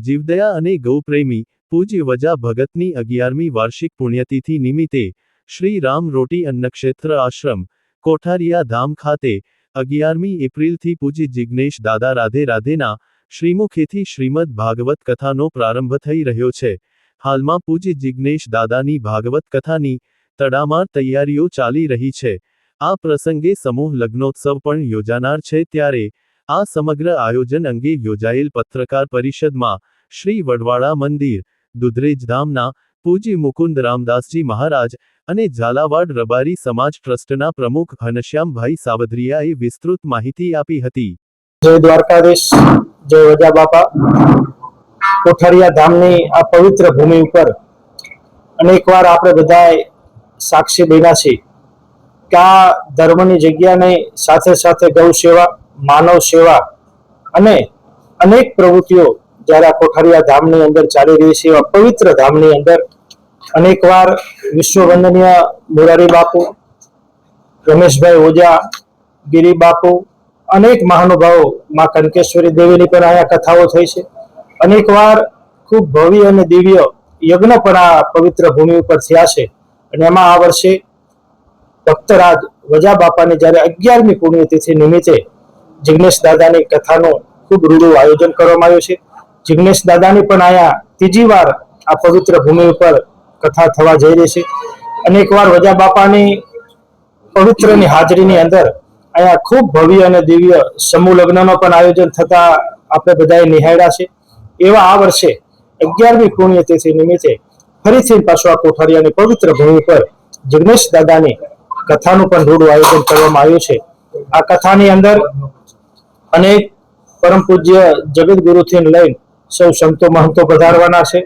જીવદયા અને ગૌપ્રેમી પૂજ્ય વજા ભગતની 11મી વાર્ષિક પુણ્યતિથિ નિમિત્તે શ્રી રામ રોટી અન્નક્ષેત્ર આશ્રમ કોઠારિયા ધામ ખાતે 11મી એપ્રિલથી પૂજ્ય જિગ્નેશ દાદા રાધે રાધેના શ્રીમુખેથી શ્રીમદ ભાગવત કથાનો પ્રારંભ થઈ રહ્યો છે। હાલમાં પૂજ્ય જિગ્નેશ દાદાની ભાગવત કથાની તડામાર તૈયારીઓ ચાલી રહી છે। આ પ્રસંગે સમૂહ લગ્નોત્સવ પણ યોજાનાર છે। ત્યારે આ સમગ્ર આયોજન અંગે યોજાયેલ પત્રકાર પરિષદમાં શ્રી વડવાળા મંદિર દુધરેજ ધામના પૂજ્ય મુકુંદ રામદાસજી મહારાજ અને ઝાલાવાડ રબારી સમાજ ટ્રસ્ટના પ્રમુખ ઘનશ્યામભાઈ સાવધરિયાએ વિસ્તૃત માહિતી આપી હતી। જય દ્વારકાધીશ, જય વજા બાપા। કોઠારિયા ધામની આ પવિત્ર ભૂમિ ઉપર અનેકવાર આપણે બધાએ સાક્ષી બન્યા છીએ કે આ ધર્મની જગ્યાની સાથે સાથે ગૌ સેવા, માનવ સેવા અને અનેક પ્રવૃત્તિઓ જ્યારે આ કોઠારિયા ધામની અંદર ચાલી રહી છે। એવા પવિત્ર ધામની અંદર અનેકવાર વિશ્વવંદનીય મોરારી બાપુ, રમેશભાઈ ઓઝા, ગિરી બાપુ, અનેક મહાનુભાવો, માં કનકેશ્વરી દેવીની પણ અહીંયા કથાઓ થઈ છે। અનેકવાર ખૂબ ભવ્ય અને દિવ્ય યજ્ઞ પણ આ પવિત્ર ભૂમિ ઉપર થયા છે। અને એમાં આ વર્ષે ભક્તરાજ વજા બાપાની જ્યારે 11મી પુણ્યતિથિ નિમિત્તે જિગ્નેશ દાદાની કથાનું ખૂબ રૂડું આયોજન કરવામાં આવ્યું છે। જિગ્નેશ દાદાની પણ અહીંયા ત્રીજી વાર આ પવિત્ર ભૂમિ ઉપર કથા થવા જઈ રહી છે। અનેકવાર વજા બાપાની પવિત્રની હાજરીની અંદર અહીંયા ખૂબ ભવ્ય અને દિવ્ય સમૂહ લગ્નનો પણ આયોજન થતા આપણે બધાએ નિહાળ્યા છે। એવા આ વર્ષે 11મી પુણ્યતિથિ નિમિત્તે ફરીથી પાછું આ કોઠારિયાની પવિત્ર ભૂમિ પર જિગ્નેશ દાદાની કથાનું પણ રૂડું આયોજન કરવામાં આવ્યું છે। આ કથાની અંદર અનેક પરમ પૂજ્ય જગતગુરુથી લઈને સૌ સંતો મહંતો પધારવાના છે।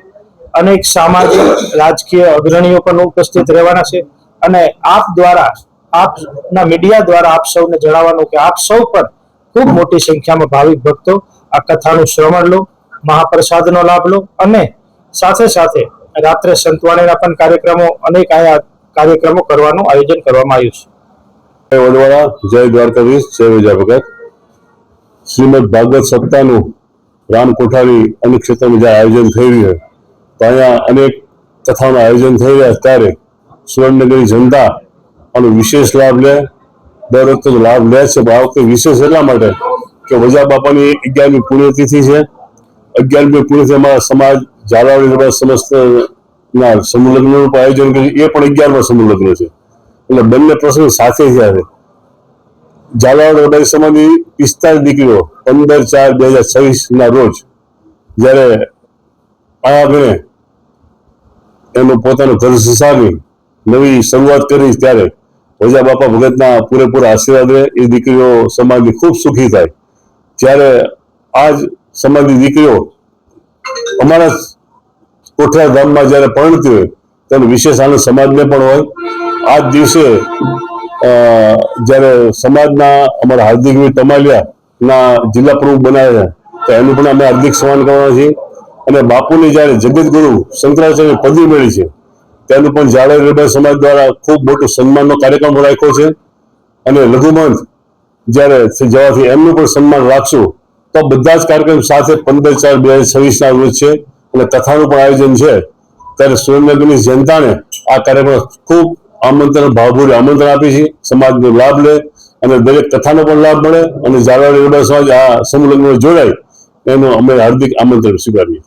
અનેક સામાજિક રાજકીય અગ્રણીઓ પણ ઉપસ્થિત રહેવાના છે। અને આપ દ્વારા, આપના મીડિયા દ્વારા આપ સૌને જણાવવાનું કે આપ સૌ પણ ખૂબ મોટી સંખ્યામાં ભાવિક ભક્તો આ કથાનું શ્રવણ લો, મહાપ્રસાદનો લાભ લો અને સાથે સાથે રાત્રે સંતવાણીના પણ કાર્યક્રમો, અનેક આયા કાર્યક્રમો કરવાનું આયોજન કરવામાં આવ્યું છે। વડવાળા, જય દ્વારકાધીશ, જય વજા ભગત। શ્રીમદ ભાગવત સપ્તાહનું રામ કોઠારી અનેક ક્ષેત્રમાં જ્યાં આયોજન થઈ રહ્યું તો અહીંયા અનેક કથાઓનું આયોજન થઈ રહ્યા ત્યારે સુવર્ણનગરી જનતા આનો વિશેષ લાભ લે, દર વખતે લાભ લે છે। આ વખતે વિશેષ એટલા માટે કે વજા બાપાની 11મી પુણ્યતિથિ છે। 11મી પુણ્યતિથિ અમારા સમાજ ઝાલાવાડ સમસ્તના સમૂહ લગ્નનું આયોજન કર્યું, એ પણ 11મા સમૂહ લગ્ન છે। એટલે બંને પ્રસંગ સાથે થયા છે। ઝાલાવાડ રબારી સમાજની 45 દીકરીઓ 15/4/2026 રોજ જ્યારે આયાગણે એનું પોતાનું ઘર સંસારની નવી શરૂઆત કરી ત્યારે વજા બાપા ભગતના પૂરેપૂરા આશીર્વાદ રહે, એ દીકરીઓ સમાજની ખૂબ સુખી થાય। ત્યારે આજ સમાજની દીકરીઓ અમારા કોઠારિયા ધામમાં જ્યારે પરણતી હોય તેનો વિશેષ આનંદ સમાજને પણ હોય। આ જ દિવસે જ્યારે સમાજના અમારા હાર્દિકભાઈ ટમાલિયાના જિલ્લા પ્રમુખ બનાવ્યા તો એનું પણ અમે હાર્દિક સન્માન કરવાના છીએ। અને બાપુની જ્યારે જગતગુરુ શંકરાચાર્ય પદવી મળી છે તેનું પણ ઝાલાવાડ રબારી સમાજ દ્વારા ખૂબ મોટો સન્માનનો કાર્યક્રમ રાખ્યો છે। અને લઘુમંત જ્યારે જવાથી એમનું પણ સન્માન રાખશું તો બધા જ કાર્યક્રમ સાથે 15/4/2026 રોજ છે। અને કથાનું પણ આયોજન છે। ત્યારે સુરેન્દ્રનગરની જનતાને આ કાર્યક્રમ ખૂબ આમંત્રણ, ભાવભર્યું આમંત્રણ આપી છે। સમાજનો લાભ લે અને દરેક કથાનો પણ લાભ મળે અને ઝાલાવાડ રબારી સમાજ આ સમૂહ લગ્નમાં જોડાય એનું અમે હાર્દિક આમંત્રણ સ્વીકારીએ।